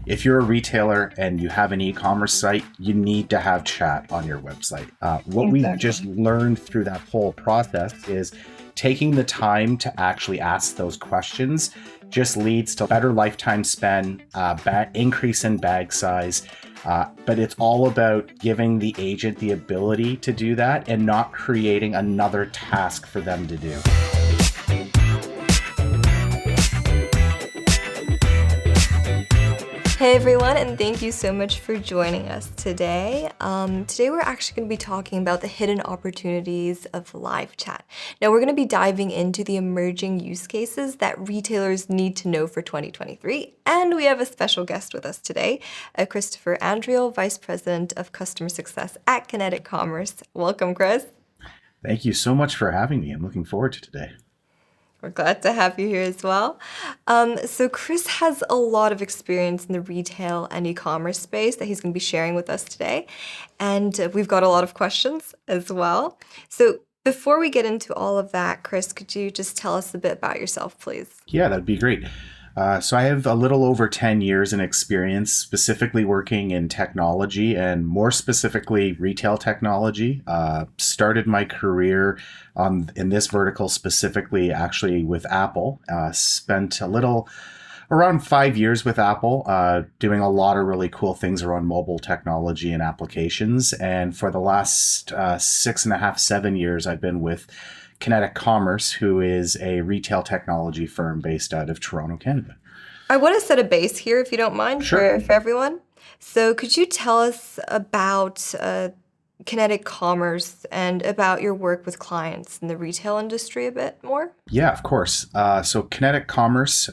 if you're a retailer and you have an e-commerce site, you need to have chat on your website. What we just learned through that whole process is taking the time to actually ask those questions just leads to better lifetime spend, increase in bag size. But it's all about giving the agent the ability to do that and not creating another task for them to do. Hey everyone, and thank you so much for joining us today. Today we're actually going to be talking about the hidden opportunities of live chat. Now we're going to be diving into the emerging use cases that retailers need to know for 2023, and we have a special guest with us today, Christopher Andreoli, Vice President of Customer Success at Kinetic Commerce. Welcome, Chris. Thank you so much for having me. I'm looking forward to today. We're glad to have you here as well. So Chris has a lot of experience in the retail and e-commerce space that he's going to be sharing with us today. And we've got a lot of questions as well. So before we get into all of that, Chris, could you just tell us a bit about yourself, please? Yeah, that'd be great. So I have a little over 10 years in experience, specifically working in technology and more specifically retail technology. Started my career in this vertical specifically actually with Apple. Spent around 5 years with Apple, doing a lot of really cool things around mobile technology and applications. And for the last 6.5, 7 years, I've been with Kinetic Commerce, who is a retail technology firm based out of Toronto, Canada. I want to set a base here, if you don't mind, Sure. for everyone. So could you tell us about Kinetic Commerce and about your work with clients in the retail industry a bit more? Yeah, of course. So Kinetic Commerce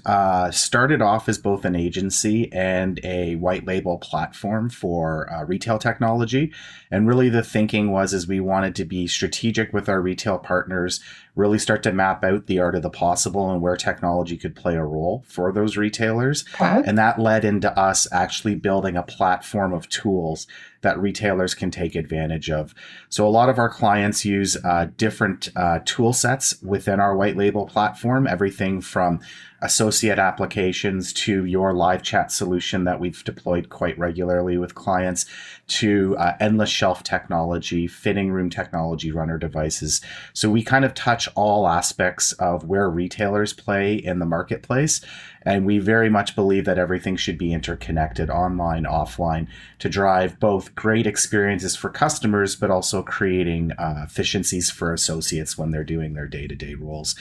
started off as both an agency and a white label platform for retail technology. And really the thinking was is we wanted to be strategic with our retail partners, really start to map out the art of the possible and where technology could play a role for those retailers. Okay. And that led into us actually building a platform of tools that retailers can take advantage of. So a lot of our clients use different tool sets within our white label platform, everything from associate applications to your LiveChat solution that we've deployed quite regularly with clients, to endless shelf technology, fitting room technology, runner devices. So we kind of touch all aspects of where retailers play in the marketplace. And we very much believe that everything should be interconnected online, offline, to drive both great experiences for customers, but also creating efficiencies for associates when they're doing their day-to-day roles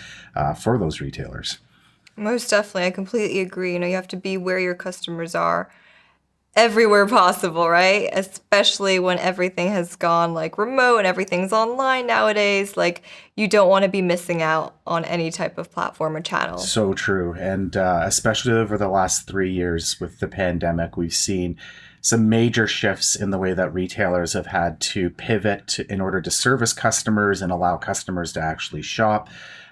for those retailers. Most definitely. I completely agree. You have to be where your customers are everywhere possible, right? Especially when everything has gone remote and everything's online nowadays. You don't want to be missing out on any type of platform or channel. So true. And especially over the last 3 years with the pandemic, we've seen some major shifts in the way that retailers have had to pivot in order to service customers and allow customers to actually shop.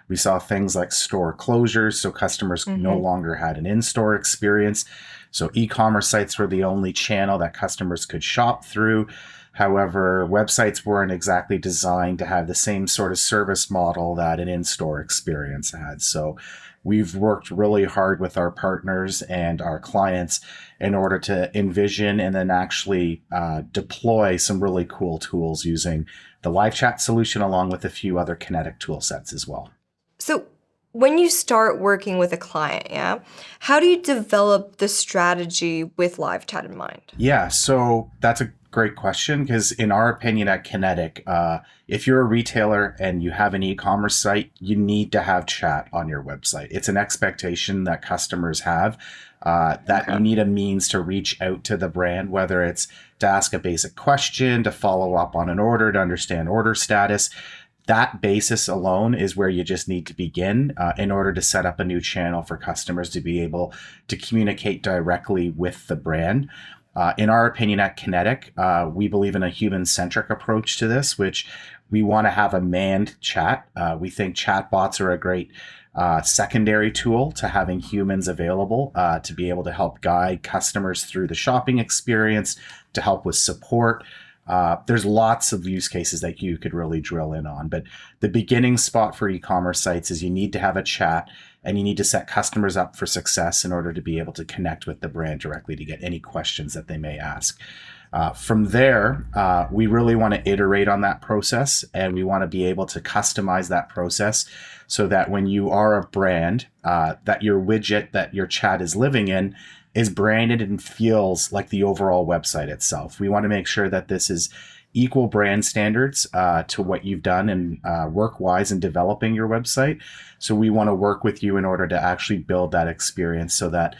We saw things like store closures, so customers no longer had an in-store experience. So e-commerce sites were the only channel that customers could shop through. However, websites weren't exactly designed to have the same sort of service model that an in-store experience had. So we've worked really hard with our partners and our clients in order to envision and then actually deploy some really cool tools using the LiveChat solution along with a few other Kinetic tool sets as well. So when you start working with a client, how do you develop the strategy with live chat in mind? Yeah, so that's a great question because in our opinion at Kinetic, if you're a retailer and you have an e-commerce site, you need to have chat on your website. It's an expectation that customers have that you need a means to reach out to the brand, whether it's to ask a basic question, to follow up on an order, to understand order status. That basis alone is where you just need to begin in order to set up a new channel for customers to be able to communicate directly with the brand. In our opinion at Kinetic, we believe in a human-centric approach to this, which we want to have a manned chat. We think chatbots are a great secondary tool to having humans available to be able to help guide customers through the shopping experience, to help with support, There's lots of use cases that you could really drill in on, but the beginning spot for e-commerce sites is you need to have a chat and you need to set customers up for success in order to be able to connect with the brand directly to get any questions that they may ask. From there, we really want to iterate on that process, and we want to be able to customize that process so that when you are a brand, that your widget that your chat is living in is branded and feels like the overall website itself. We want to make sure that this is equal brand standards to what you've done and work-wise in developing your website. So we want to work with you in order to actually build that experience so that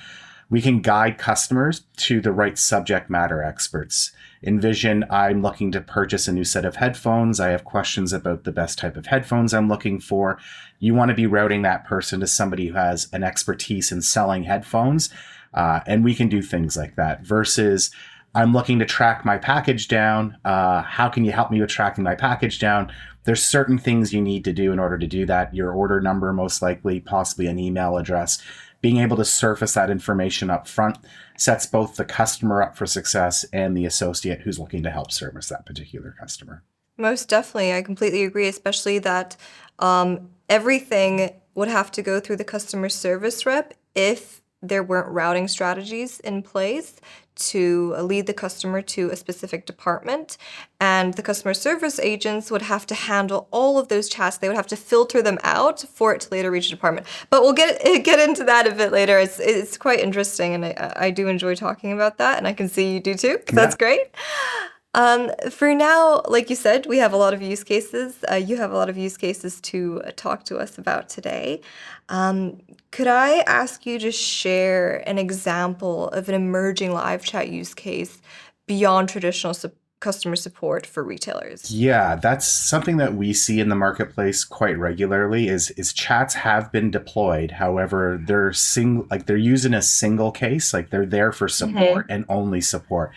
we can guide customers to the right subject matter experts. Envision, I'm looking to purchase a new set of headphones. I have questions about the best type of headphones I'm looking for. You want to be routing that person to somebody who has an expertise in selling headphones. And we can do things like that versus I'm looking to track my package down. How can you help me with tracking my package down? There's certain things you need to do in order to do that. Your order number, most likely, possibly an email address. Being able to surface that information up front sets both the customer up for success and the associate who's looking to help service that particular customer. Most definitely. I completely agree, especially that everything would have to go through the customer service rep if there weren't routing strategies in place to lead the customer to a specific department. And the customer service agents would have to handle all of those chats. They would have to filter them out for it to later reach a department. But we'll get into that a bit later. It's quite interesting, and I do enjoy talking about that, and I can see you do too. That's great. For now, like you said, we have a lot of use cases. You have a lot of use cases to talk to us about today. Could I ask you to share an example of an emerging live chat use case beyond traditional customer support for retailers? Yeah, that's something that we see in the marketplace quite regularly is chats have been deployed. However, they're used in a single case, like they're there for support and only support.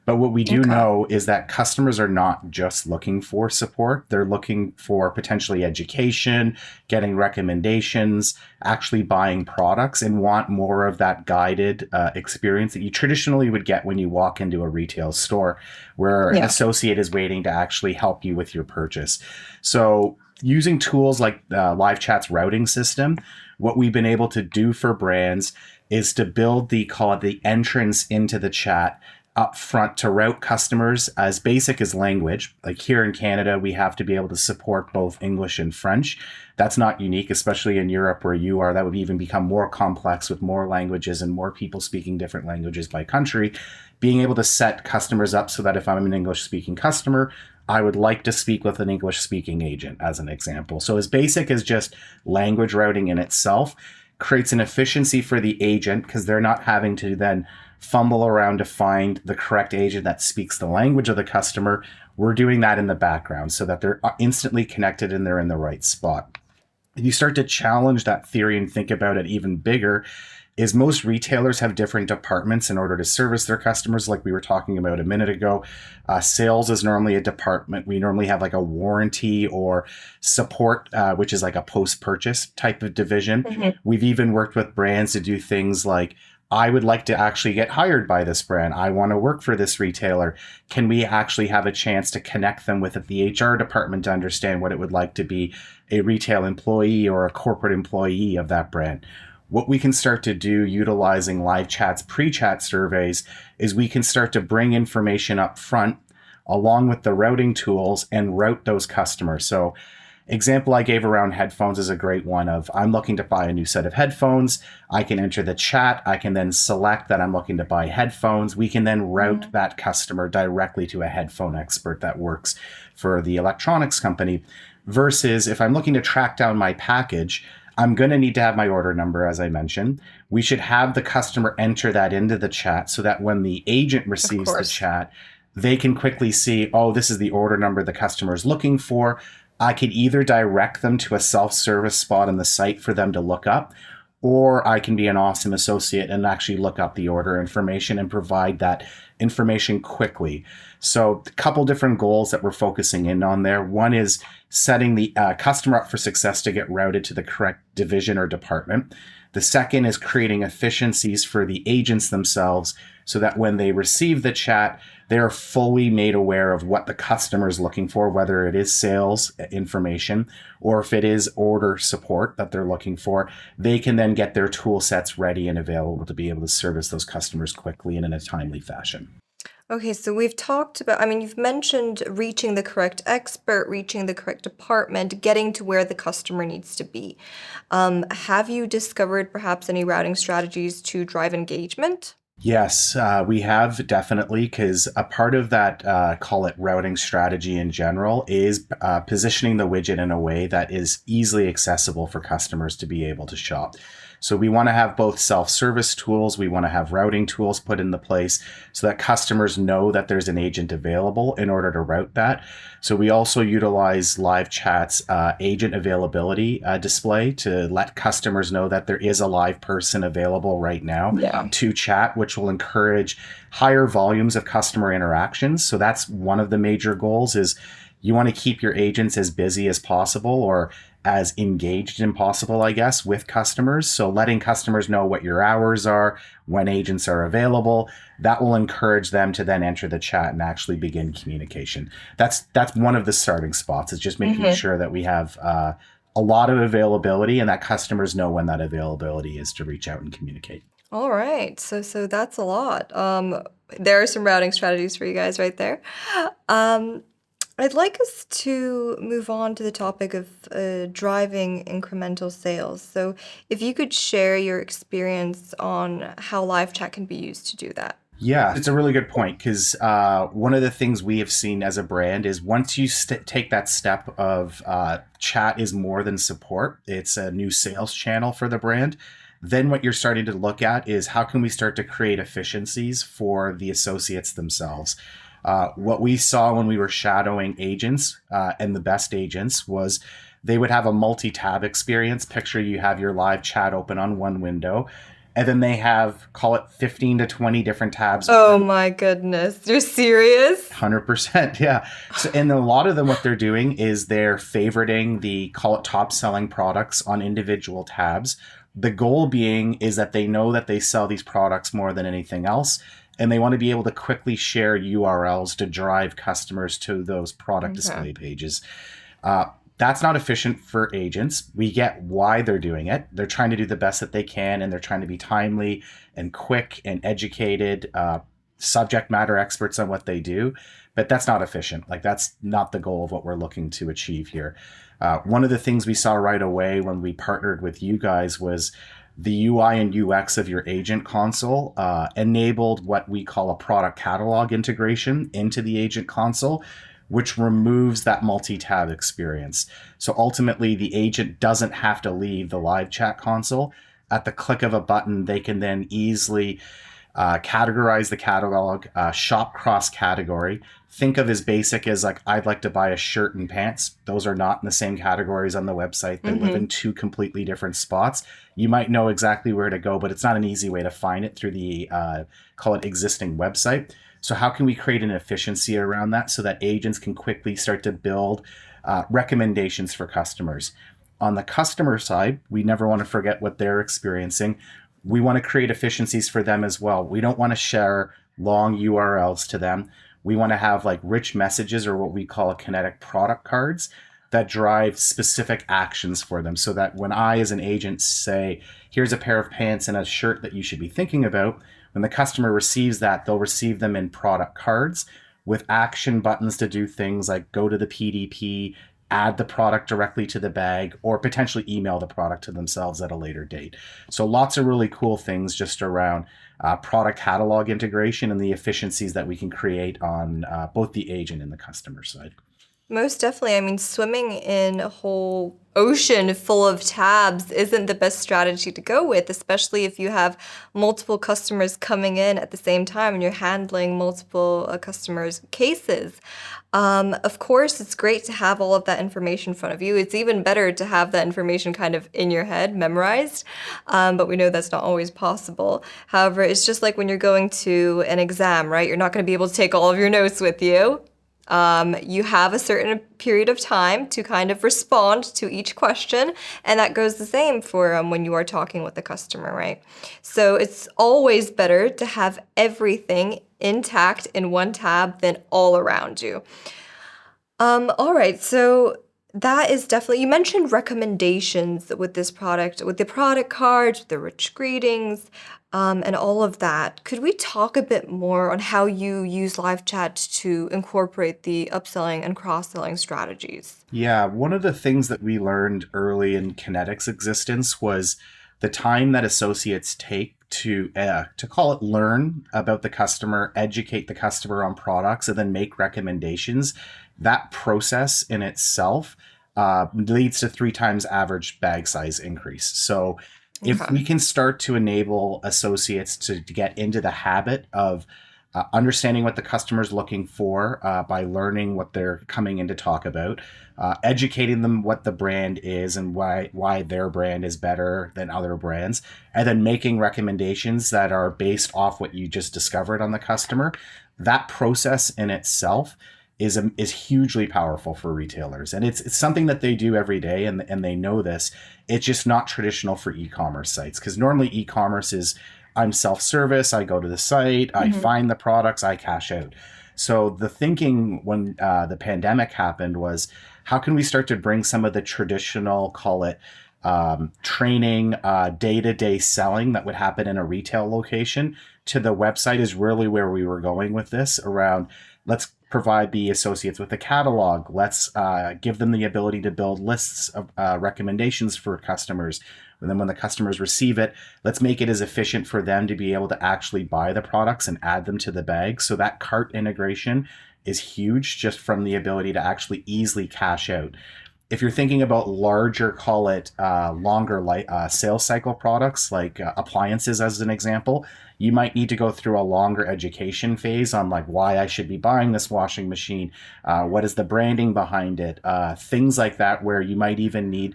But what we do know is that customers are not just looking for support. They're looking for potentially education, getting recommendations, actually buying products, and want more of that guided experience that you traditionally would get when you walk into a retail store where an associate is waiting to actually help you with your purchase. So using tools like LiveChat's routing system, what we've been able to do for brands is to build the entrance into the chat up front to route customers as basic as language. Like here in Canada, we have to be able to support both English and French. That's not unique, especially in Europe where you are. That would even become more complex with more languages and more people speaking different languages by country. Being able to set customers up so that if I'm an English-speaking customer, I would like to speak with an English-speaking agent, as an example. So as basic as just language routing in itself creates an efficiency for the agent because they're not having to then fumble around to find the correct agent that speaks the language of the customer. We're doing that in the background so that they're instantly connected and they're in the right spot. If you start to challenge that theory and think about it even bigger, is most retailers have different departments in order to service their customers, like we were talking about a minute ago. Sales is normally a department. We normally have like a warranty or support, which is like a post-purchase type of division. We've even worked with brands to do things like, I would like to actually get hired by this brand. I want to work for this retailer. Can we actually have a chance to connect them with the HR department to understand what it would like to be a retail employee or a corporate employee of that brand? What we can start to do utilizing LiveChat's pre-chat surveys is we can start to bring information up front along with the routing tools and route those customers. So example I gave around headphones is a great one of I'm looking to buy a new set of headphones. I can enter the chat. I can then select that I'm looking to buy headphones. We can then route that customer directly to a headphone expert that works for the electronics company. Versus if I'm looking to track down my package, I'm going to need to have my order number, as I mentioned. We should have the customer enter that into the chat so that when the agent receives the chat, they can quickly see, oh, this is the order number the customer is looking for. I could either direct them to a self-service spot on the site for them to look up, or I can be an awesome associate and actually look up the order information and provide that information quickly. So a couple different goals that we're focusing in on there. One is setting the customer up for success to get routed to the correct division or department. The second is creating efficiencies for the agents themselves so that when they receive the chat, they're fully made aware of what the customer is looking for, whether it is sales information or if it is order support that they're looking for. They can then get their tool sets ready and available to be able to service those customers quickly and in a timely fashion. Okay, so we've talked about, I mean, you've mentioned reaching the correct expert, reaching the correct department, getting to where the customer needs to be. Have you discovered perhaps any routing strategies to drive engagement? Yes, we have definitely, because a part of that, call it routing strategy in general, is positioning the widget in a way that is easily accessible for customers to be able to shop. So we want to have both self-service tools, we want to have routing tools put into place so that customers know that there's an agent available in order to route that. So we also utilize LiveChat's agent availability display to let customers know that there is a live person available right now to chat, which will encourage higher volumes of customer interactions. So that's one of the major goals is you want to keep your agents as busy as possible or as engaged as possible, I guess, with customers. So letting customers know what your hours are, when agents are available, that will encourage them to then enter the chat and actually begin communication. That's one of the starting spots, is just making sure that we have a lot of availability and that customers know when that availability is to reach out and communicate. All right, so that's a lot. There are some routing strategies for you guys right there. I'd like us to move on to the topic of driving incremental sales. So if you could share your experience on how LiveChat can be used to do that. Yeah, it's a really good point because one of the things we have seen as a brand is once you take that step of chat is more than support, it's a new sales channel for the brand. Then what you're starting to look at is how can we start to create efficiencies for the associates themselves. What we saw when we were shadowing agents and the best agents was they would have a multi-tab experience. Picture you have your live chat open on one window, and then they have, call it 15 to 20 different tabs. Oh my goodness, you're serious? 100%, yeah. So, and a lot of them, what they're doing is they're favoriting the, call it top selling products on individual tabs. The goal being is that they know that they sell these products more than anything else, and they want to be able to quickly share URLs to drive customers to those product display pages. That's not efficient for agents. We get why they're doing it. They're trying to do the best that they can, and they're trying to be timely and quick and educated, subject matter experts on what they do. But that's not efficient. Like, that's not the goal of what we're looking to achieve here. One of the things we saw right away when we partnered with you guys was the UI and UX of your agent console enabled what we call a product catalog integration into the agent console, which removes that multi-tab experience. So ultimately, the agent doesn't have to leave the live chat console. At the click of a button, they can then easily categorize the catalog, shop cross-category. Think of as basic as like, I'd like to buy a shirt and pants. Those are not in the same categories on the website. They live in two completely different spots. You might know exactly where to go, but it's not an easy way to find it through the, call it existing website. So how can we create an efficiency around that so that agents can quickly start to build recommendations for customers? On the customer side, we never want to forget what they're experiencing. We want to create efficiencies for them as well. We don't want to share long URLs to them. We want to have like rich messages, or what we call kinetic product cards, that drive specific actions for them, so that when I, as an agent, say, here's a pair of pants and a shirt that you should be thinking about, when the customer receives that, they'll receive them in product cards with action buttons to do things like go to the PDP, add the product directly to the bag, or potentially email the product to themselves at a later date. So lots of really cool things just around product catalog integration and the efficiencies that we can create on both the agent and the customer side. Most definitely. I mean, swimming in a whole ocean full of tabs isn't the best strategy to go with, especially if you have multiple customers coming in at the same time and you're handling multiple customers' cases. Of course, it's great to have all of that information in front of you. It's even better to have that information kind of in your head, memorized, but we know that's not always possible. However, it's just like when you're going to an exam, right? You're not going to be able to take all of your notes with you. You have a certain period of time to kind of respond to each question, and that goes the same for when you are talking with the customer, right? So it's always better to have everything intact in one tab than all around you. All right, so that is definitely, you mentioned recommendations with this product, with the product cards, the rich greetings, and all of that. Could we talk a bit more on how you use live chat to incorporate the upselling and cross-selling strategies? Yeah, one of the things that we learned early in Kinetics' existence was the time that associates take to call it learn about the customer, educate the customer on products, and then make recommendations. That process in itself leads to 3 times average bag size increase. So if we Okay. can start to enable associates to get into the habit of understanding what the customer's looking for by learning what they're coming in to talk about, educating them what the brand is and why their brand is better than other brands, and then making recommendations that are based off what you just discovered on the customer. That process in itself is hugely powerful for retailers, and it's something that they do every day, and they know this. It's just not traditional for e-commerce sites, because normally e-commerce is, I'm self-service, I go to the site, I find the products, I cash out. So the thinking when the pandemic happened was, how can we start to bring some of the traditional, call it training, day-to-day selling that would happen in a retail location to the website, is really where we were going with this. Around, let's provide the associates with a catalog. Let's give them the ability to build lists of recommendations for customers. And then when the customers receive it, let's make it as efficient for them to be able to actually buy the products and add them to the bag. So that cart integration is huge, just from the ability to actually easily cash out. If you're thinking about larger, call it longer sales cycle products, like appliances as an example, you might need to go through a longer education phase on like why I should be buying this washing machine, what is the branding behind it, things like that, where you might even need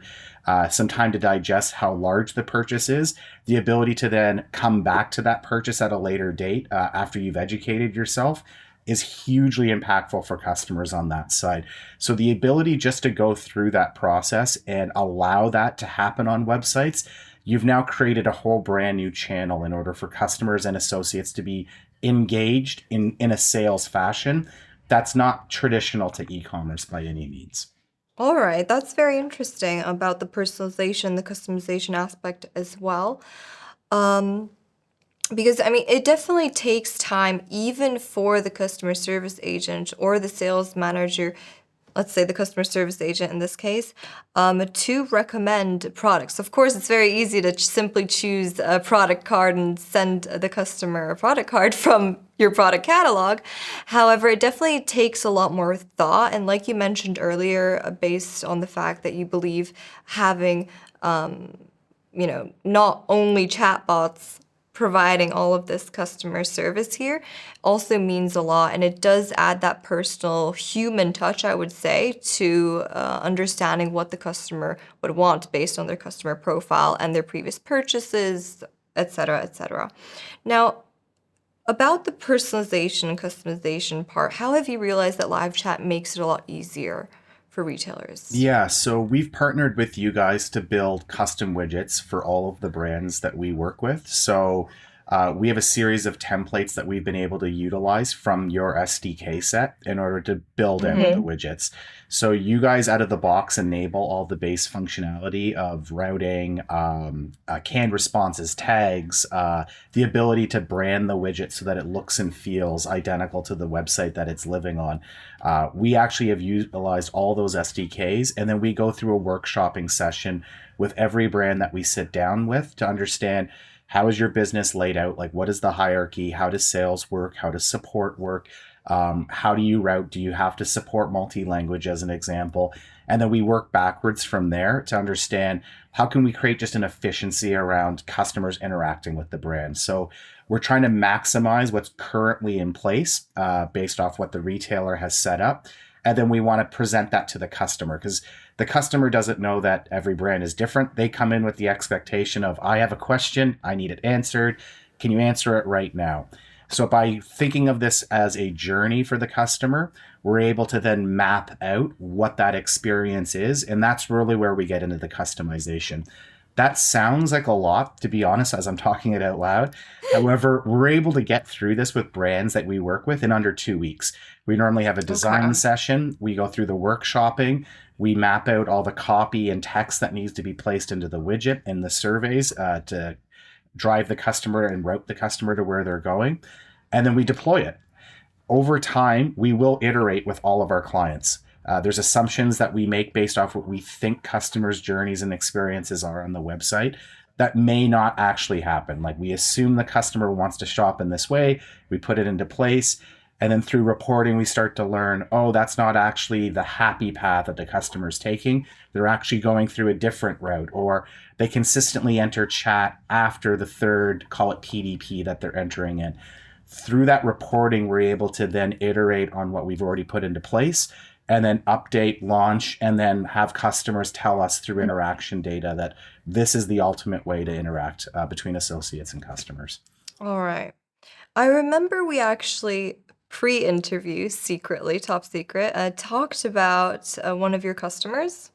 some time to digest how large the purchase is. The ability to then come back to that purchase at a later date after you've educated yourself is hugely impactful for customers on that side. So the ability just to go through that process and allow that to happen on websites, you've now created a whole brand new channel in order for customers and associates to be engaged in a sales fashion that's not traditional to e-commerce by any means. All right, that's very interesting about the personalization, the customization aspect as well. Um, Because, I mean, it definitely takes time, even for the customer service agent or the sales manager, let's say the customer service agent in this case, to recommend products. Of course, it's very easy to simply choose a product card and send the customer a product card from your product catalog. However, it definitely takes a lot more thought. And like you mentioned earlier, based on the fact that you believe having, not only chatbots providing all of this customer service here also means a lot, and it does add that personal human touch, I would say, to understanding what the customer would want based on their customer profile and their previous purchases, etc., etc. Now, about the personalization and customization part, how have you realized that live chat makes it a lot easier for retailers? Yeah, so we've partnered with you guys to build custom widgets for all of the brands that we work with. So we have a series of templates that we've been able to utilize from your SDK set in order to build out the widgets. So you guys out of the box enable all the base functionality of routing, canned responses, tags, the ability to brand the widget so that it looks and feels identical to the website that it's living on. We actually have utilized all those SDKs, and then we go through a workshopping session with every brand that we sit down with to understand, how is your business laid out? Like, what is the hierarchy? How does sales work? How does support work? How do you route? Do you have to support multi-language as an example? And then we work backwards from there to understand, how can we create just an efficiency around customers interacting with the brand. So we're trying to maximize what's currently in place based off what the retailer has set up. And then we want to present that to the customer, because the customer doesn't know that every brand is different. They come in with the expectation of, I have a question, I need it answered. Can you answer it right now? So by thinking of this as a journey for the customer, we're able to then map out what that experience is. And that's really where we get into the customization. That sounds like a lot, to be honest, as I'm talking it out loud. However, we're able to get through this with brands that we work with in under 2 weeks. We normally have a design Okay. session. We go through the workshopping. We map out all the copy and text that needs to be placed into the widget and the surveys to drive the customer and route the customer to where they're going. And then we deploy it. Over time, we will iterate with all of our clients. There's assumptions that we make based off what we think customers' journeys and experiences are on the website that may not actually happen. Like we assume the customer wants to shop in this way, we put it into place, and then through reporting, we start to learn, oh, that's not actually the happy path that the customer's taking. They're actually going through a different route, or they consistently enter chat after the third, call it PDP, that they're entering in. Through that reporting, we're able to then iterate on what we've already put into place and then update, launch, and then have customers tell us through interaction data that this is the ultimate way to interact between associates and customers. All right. I remember we actually pre-interview secretly, top secret, talked about one of your customers,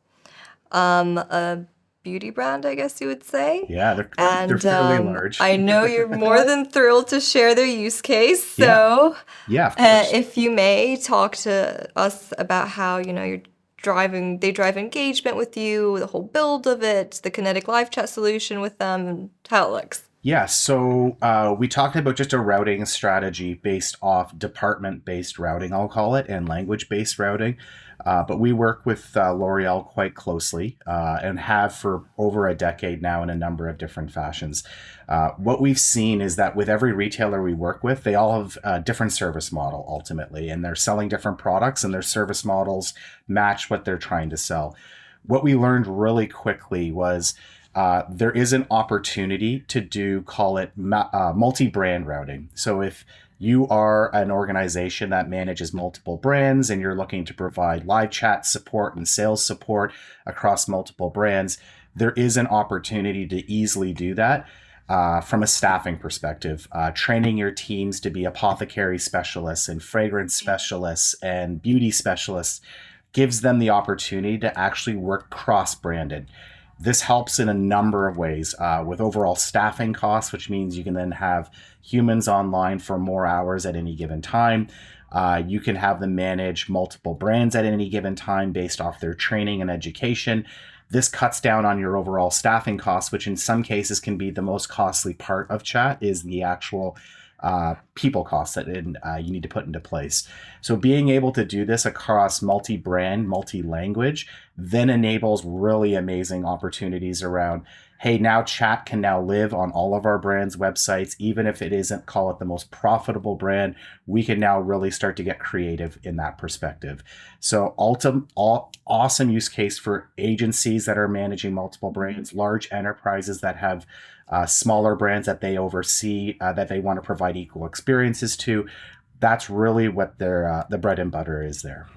a beauty brand, I guess you would say. Yeah, they're And fairly large. I know you're more than thrilled to share their use case. Yeah, So, yeah, of course. if you may talk to us about how, they drive engagement with you, the whole build of it, the Kinetic LiveChat solution with them, and how it looks. Yeah, so we talked about just a routing strategy based off department-based routing, I'll call it, and language-based routing. But we work with Loreal quite closely and have for over a decade now in a number of different fashions. What we've seen is that with every retailer we work with, they all have a different service model ultimately, and they're selling different products, and their service models match what they're trying to sell. What we learned really quickly was there is an opportunity to do, call it multi-brand routing. So if you are an organization that manages multiple brands and you're looking to provide live chat support and sales support across multiple brands, there is an opportunity to easily do that. From a staffing perspective, training your teams to be apothecary specialists and fragrance specialists and beauty specialists gives them the opportunity to actually work cross-branded. This helps in a number of ways with overall staffing costs, which means you can then have humans online for more hours at any given time. You can have them manage multiple brands at any given time based off their training and education. This cuts down on your overall staffing costs, which in some cases can be the most costly part of chat, is the actual people costs that you need to put into place. So being able to do this across multi-brand, multi-language, then enables really amazing opportunities around, hey, now chat can now live on all of our brands' websites, even if it isn't, call it the most profitable brand, we can now really start to get creative in that perspective. So awesome use case for agencies that are managing multiple brands, large enterprises that have smaller brands that they oversee, that they want to provide equal experiences to. That's really what their the bread and butter is there.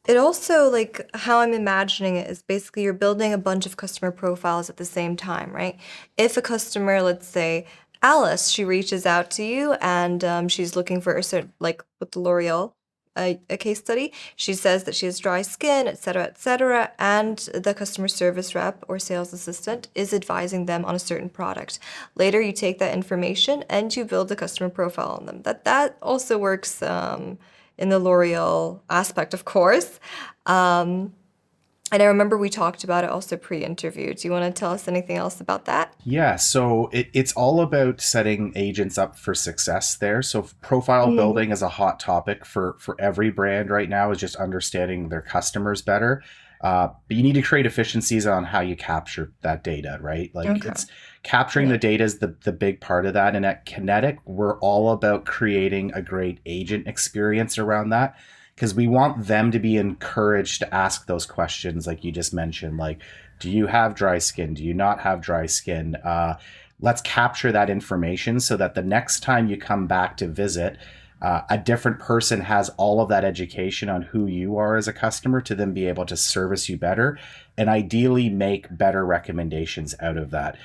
It also, like, how I'm imagining it is basically you're building a bunch of customer profiles at the same time, right? If a customer, let's say Alice, she reaches out to you and she's looking for a certain, like with the L'Oreal, a case study, she says that she has dry skin, et cetera, and the customer service rep or sales assistant is advising them on a certain product. Later, you take that information and you build a customer profile on them. That also works in the L'Oreal aspect, of course. And I remember we talked about it also pre-interview. Do you want to tell us anything else about that? Yeah, so it's all about setting agents up for success there. So profile building is a hot topic for every brand right now, is just understanding their customers better. But you need to create efficiencies on how you capture that data, right? Like Okay. it's capturing the data is the big part of that. And at Kinetic, we're all about creating a great agent experience around that, because we want them to be encouraged to ask those questions like you just mentioned, like, do you have dry skin? Do you not have dry skin? Let's capture that information so that the next time you come back to visit, a different person has all of that education on who you are as a customer to then be able to service you better and ideally make better recommendations out of that.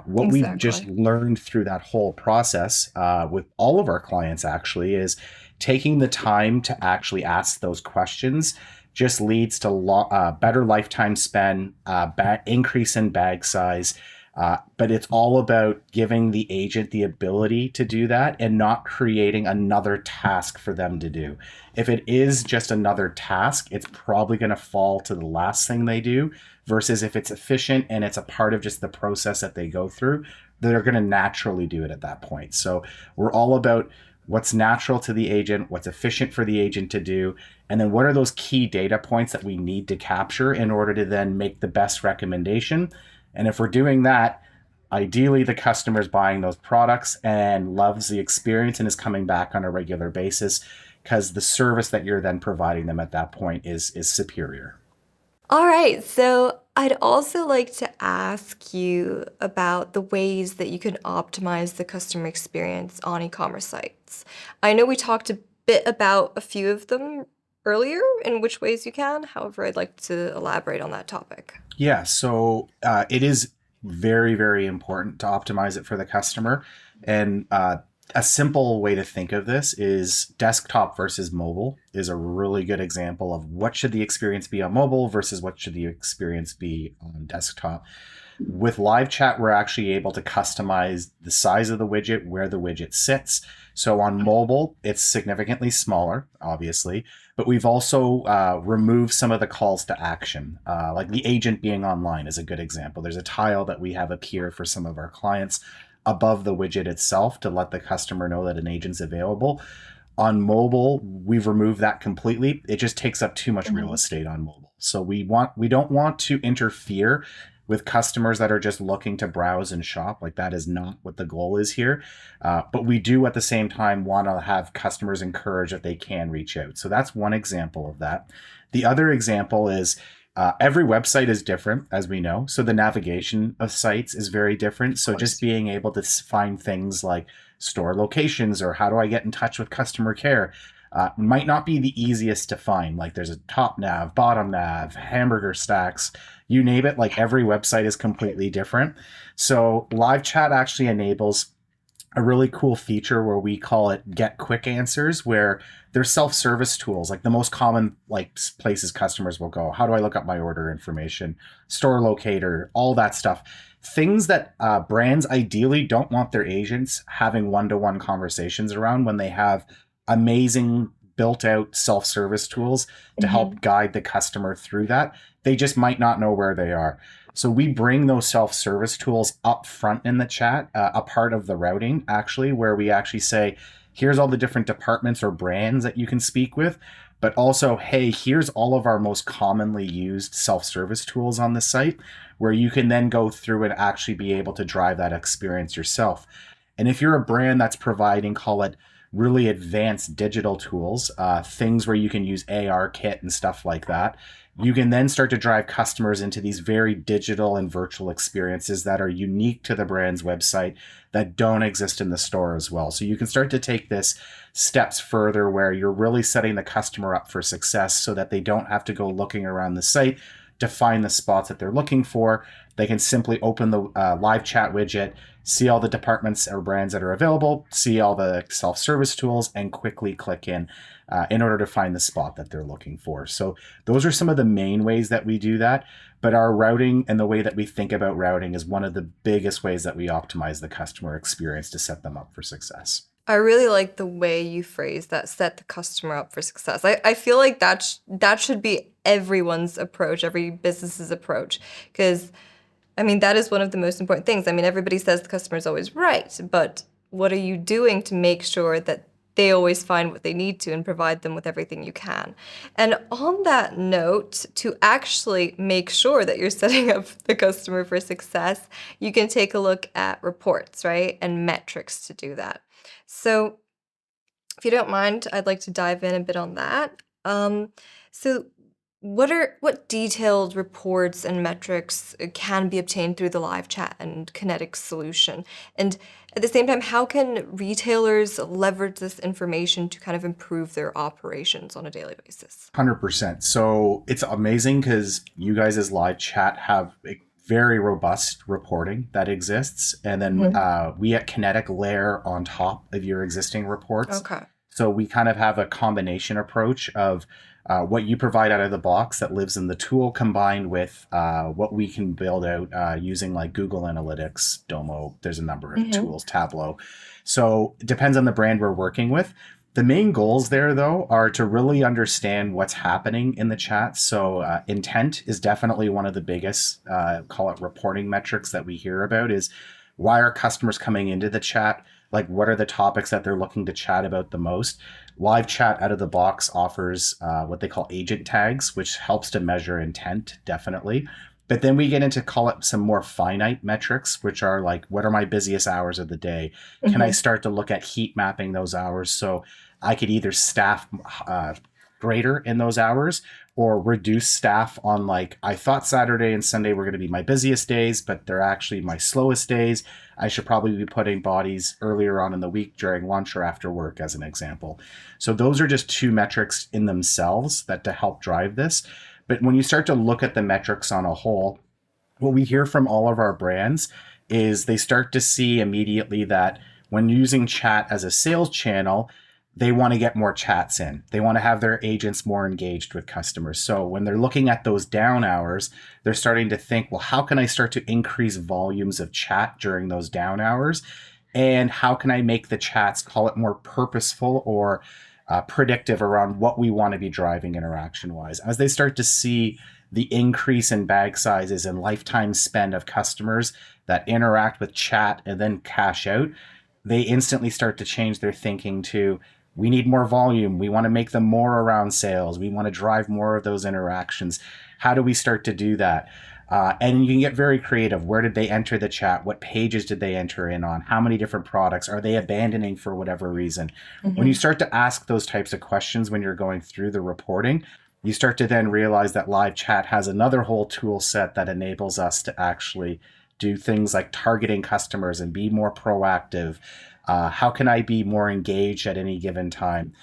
What we've just Exactly. learned through that whole process with all of our clients actually is taking the time to actually ask those questions just leads to better lifetime spend, increase in bag size. But it's all about giving the agent the ability to do that and not creating another task for them to do. If it is just another task, it's probably going to fall to the last thing they do, versus if it's efficient and it's a part of just the process that they go through, they're going to naturally do it at that point. So we're all about what's natural to the agent, what's efficient for the agent to do, and then what are those key data points that we need to capture in order to then make the best recommendation. And if we're doing that, ideally the customer is buying those products and loves the experience and is coming back on a regular basis because the service that you're then providing them at that point is superior. All right, so I'd also like to ask you about the ways that you can optimize the customer experience on e-commerce sites. I know we talked a bit about a few of them earlier in which ways you can. However, I'd like to elaborate on that topic. Yeah, so it is very, very important to optimize it for the customer. And a simple way to think of this is desktop versus mobile is a really good example of what should the experience be on mobile versus what should the experience be on desktop. With live chat, we're actually able to customize the size of the widget, where the widget sits. So on mobile, it's significantly smaller, obviously, but we've also removed some of the calls to action, like the agent being online is a good example. There's a tile that we have appear for some of our clients above the widget itself to let the customer know that an agent's available. On mobile, we've removed that completely. It just takes up too much real Mhm. estate on mobile. So we don't want to interfere with customers that are just looking to browse and shop. Like that is not what the goal is here. But we do at the same time want to have customers encouraged that they can reach out. So that's one example of that. The other example is every website is different, as we know. So the navigation of sites is very different. Of So just course. being able to find things like store locations or how do I get in touch with customer care might not be the easiest to find. Like there's a top nav, bottom nav, hamburger stacks, you name it. Like every website is completely different. So live chat actually enables a really cool feature where we call it get quick answers, where there's self-service tools, like the most common like places customers will go. How do I look up my order information, store locator, all that stuff, things that brands ideally don't want their agents having one-to-one conversations around when they have amazing built out self-service tools to Mhm. help guide the customer through that. They just might not know where they are. So we bring those self-service tools up front in the chat, a part of the routing actually, where we actually say, here's all the different departments or brands that you can speak with, but also, hey, here's all of our most commonly used self-service tools on the site, where you can then go through and actually be able to drive that experience yourself. And if you're a brand that's providing, call it really advanced digital tools, things where you can use AR kit and stuff like that, you can then start to drive customers into these very digital and virtual experiences that are unique to the brand's website that don't exist in the store as well. So you can start to take this steps further where you're really setting the customer up for success so that they don't have to go looking around the site to find the spots that they're looking for. They can simply open the live chat widget, see all the departments or brands that are available, see all the self-service tools, and quickly click in order to find the spot that they're looking for. So those are some of the main ways that we do that. But our routing and the way that we think about routing is one of the biggest ways that we optimize the customer experience to set them up for success. I really like the way you phrase that, set the customer up for success. I feel like that should be everyone's approach, every business's approach, because I mean, that is one of the most important things. I mean, everybody says the customer is always right, but what are you doing to make sure that they always find what they need to and provide them with everything you can? And on that note, to actually make sure that you're setting up the customer for success, you can take a look at reports, right? And metrics to do that. So if you don't mind, I'd like to dive in a bit on that. So what detailed reports and metrics can be obtained through the live chat and Kinetics solution? And at the same time, how can retailers leverage this information to kind of improve their operations on a daily basis? 100%. So it's amazing because you guys as live chat have very robust reporting that exists. And then we at Kinetic layer on top of your existing reports. Okay. So we kind of have a combination approach of what you provide out of the box that lives in the tool combined with what we can build out using like Google Analytics, Domo. There's a number of tools, Tableau. So it depends on the brand we're working with. The main goals there, though, are to really understand what's happening in the chat. So intent is definitely one of the biggest, call it reporting metrics that we hear about is why are customers coming into the chat? Like, what are the topics that they're looking to chat about the most? LiveChat out of the box offers what they call agent tags, which helps to measure intent, definitely. But then we get into call it some more finite metrics, which are like, what are my busiest hours of the day? Can I start to look at heat mapping those hours so I could either staff greater in those hours or reduce staff on like, I thought Saturday and Sunday were going to be my busiest days, but they're actually my slowest days. I should probably be putting bodies earlier on in the week during lunch or after work, as an example. So those are just two metrics in themselves that to help drive this. But when you start to look at the metrics on a whole, what we hear from all of our brands is they start to see immediately that when using chat as a sales channel, they want to get more chats in. They want to have their agents more engaged with customers. So when they're looking at those down hours, they're starting to think, well, how can I start to increase volumes of chat during those down hours? And how can I make the chats, call it more purposeful or predictive around what we want to be driving interaction wise? As they start to see the increase in bag sizes and lifetime spend of customers that interact with chat and then cash out, they instantly start to change their thinking to, we need more volume. We want to make them more around sales. We want to drive more of those interactions. How do we start to do that? And you can get very creative. Where did they enter the chat? What pages did they enter in on? How many different products are they abandoning for whatever reason? When you start to ask those types of questions when you're going through the reporting, you start to then realize that live chat has another whole tool set that enables us to actually do things like targeting customers and be more proactive. How can I be more engaged at any given time?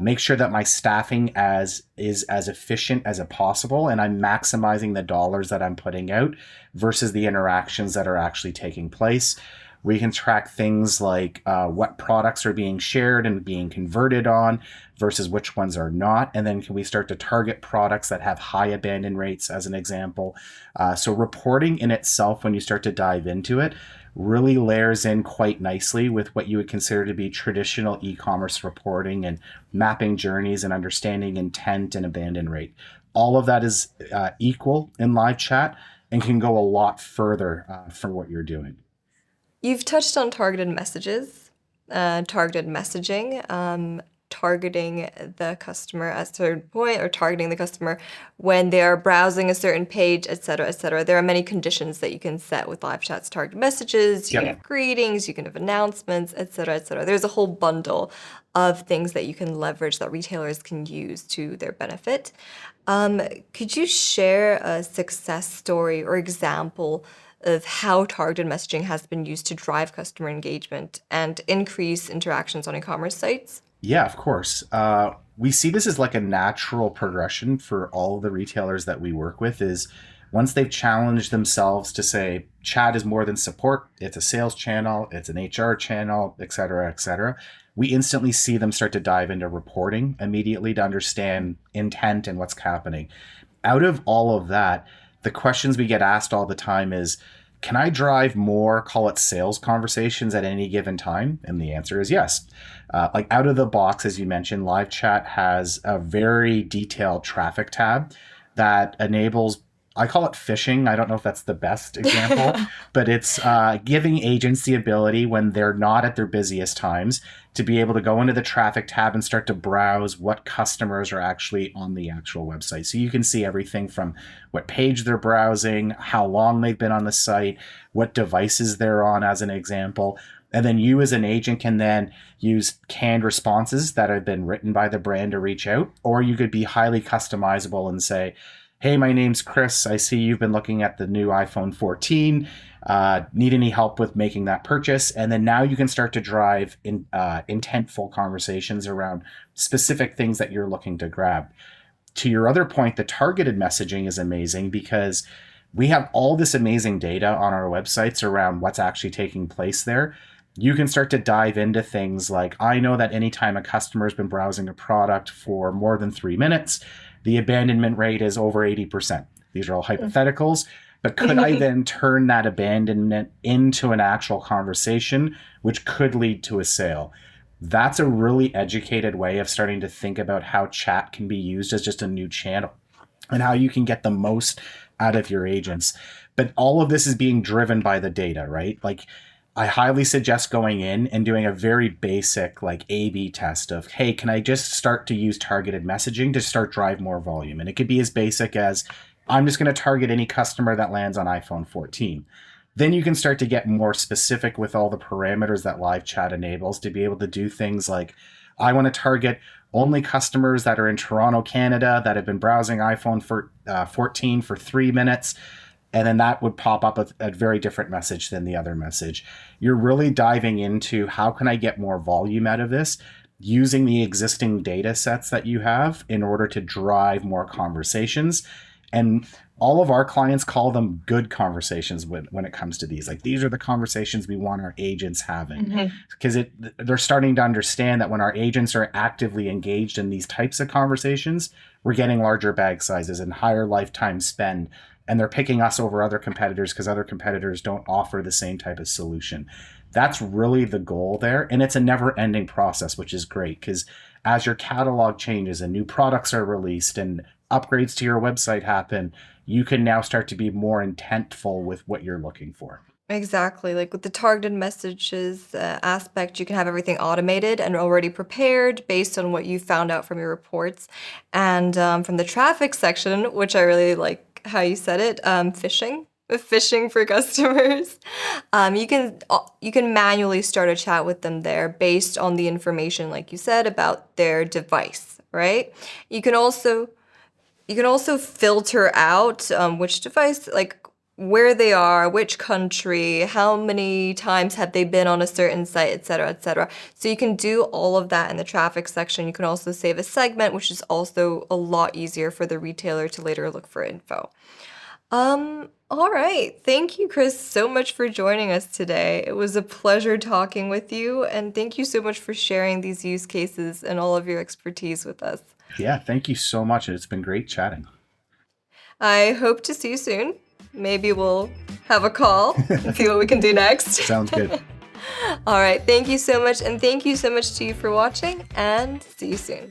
Make sure that my staffing is as efficient as possible and I'm maximizing the dollars that I'm putting out versus the interactions that are actually taking place. We can track things like what products are being shared and being converted on versus which ones are not. And then can we start to target products that have high abandon rates as an example? So reporting in itself, when you start to dive into it, really layers in quite nicely with what you would consider to be traditional e-commerce reporting and mapping journeys and understanding intent and abandon rate. All of that is equal in live chat and can go a lot further for what you're doing. You've touched on targeted messages, targeted messaging, targeting the customer at a certain point or targeting the customer when they are browsing a certain page, et cetera, et cetera. There are many conditions that you can set with live chat's targeted messages. You can have greetings, you can have announcements, et cetera, et cetera. There's a whole bundle of things that you can leverage that retailers can use to their benefit. Could you share a success story or example of how targeted messaging has been used to drive customer engagement and increase interactions on e-commerce sites? Yeah, of course. We see this as like a natural progression for all of the retailers that we work with is once they've challenged themselves to say chat is more than support, it's a sales channel, it's an HR channel, et cetera, we instantly see them start to dive into reporting immediately to understand intent and what's happening. Out of all of that, the questions we get asked all the time is, can I drive more, call it sales conversations at any given time? And the answer is yes. Like out of the box, as you mentioned, LiveChat has a very detailed traffic tab that enables, I call it phishing. I don't know if that's the best example, but it's giving agents the ability when they're not at their busiest times to be able to go into the traffic tab and start to browse what customers are actually on the actual website. So you can see everything from what page they're browsing, how long they've been on the site, what devices they're on as an example. And then you as an agent can then use canned responses that have been written by the brand to reach out, or you could be highly customizable and say, hey, my name's Chris. I see you've been looking at the new iPhone 14. Need any help with making that purchase? And then now you can start to drive intentful conversations around specific things that you're looking to grab. To your other point, the targeted messaging is amazing because We have all this amazing data on our websites around what's actually taking place there. You can start to dive into things like, I know that anytime a customer has been browsing a product for more than 3 minutes, the abandonment rate is over 80%. These are all hypotheticals, but could I then turn that abandonment into an actual conversation, which could lead to a sale? That's a really educated way of starting to think about how chat can be used as just a new channel and how you can get the most out of your agents. But all of this is being driven by the data, right? Like, I highly suggest going in and doing a very basic like A/B test of, hey, can I just start to use targeted messaging to start drive more volume? And it could be as basic as, I'm just going to target any customer that lands on iPhone 14. Then you can start to get more specific with all the parameters that LiveChat enables to be able to do things like, I want to target only customers that are in Toronto, Canada, that have been browsing iPhone 14 for 3 minutes. And then that would pop up a very different message than the other message. You're really diving into, how can I get more volume out of this using the existing data sets that you have in order to drive more conversations. And all of our clients call them good conversations when it comes to these. Like, these are the conversations we want our agents having, because they're starting to understand that when our agents are actively engaged in these types of conversations, we're getting larger bag sizes and higher lifetime spend. And they're picking us over other competitors because other competitors don't offer the same type of solution. That's really the goal there. And it's a never ending process, which is great, because as your catalog changes and new products are released and upgrades to your website happen, you can now start to be more intentful with what you're looking for. Exactly. Like with the targeted messages aspect, you can have everything automated and already prepared based on what you found out from your reports. And from the traffic section, which I really like how you said it, phishing for customers. You can manually start a chat with them there based on the information, like you said, about their device, right? You can also filter out which device, like where they are, which country, how many times have they been on a certain site, et cetera, et cetera. So you can do all of that in the traffic section. You can also save a segment, which is also a lot easier for the retailer to later look for info. All right. Thank you, Chris, so much for joining us today. It was a pleasure talking with you, and thank you so much for sharing these use cases and all of your expertise with us. Yeah, thank you so much. It's been great chatting. I hope to see you soon. Maybe we'll have a call and see what we can do next. Sounds good. All right. Thank you so much. And thank you so much to you for watching, and see you soon.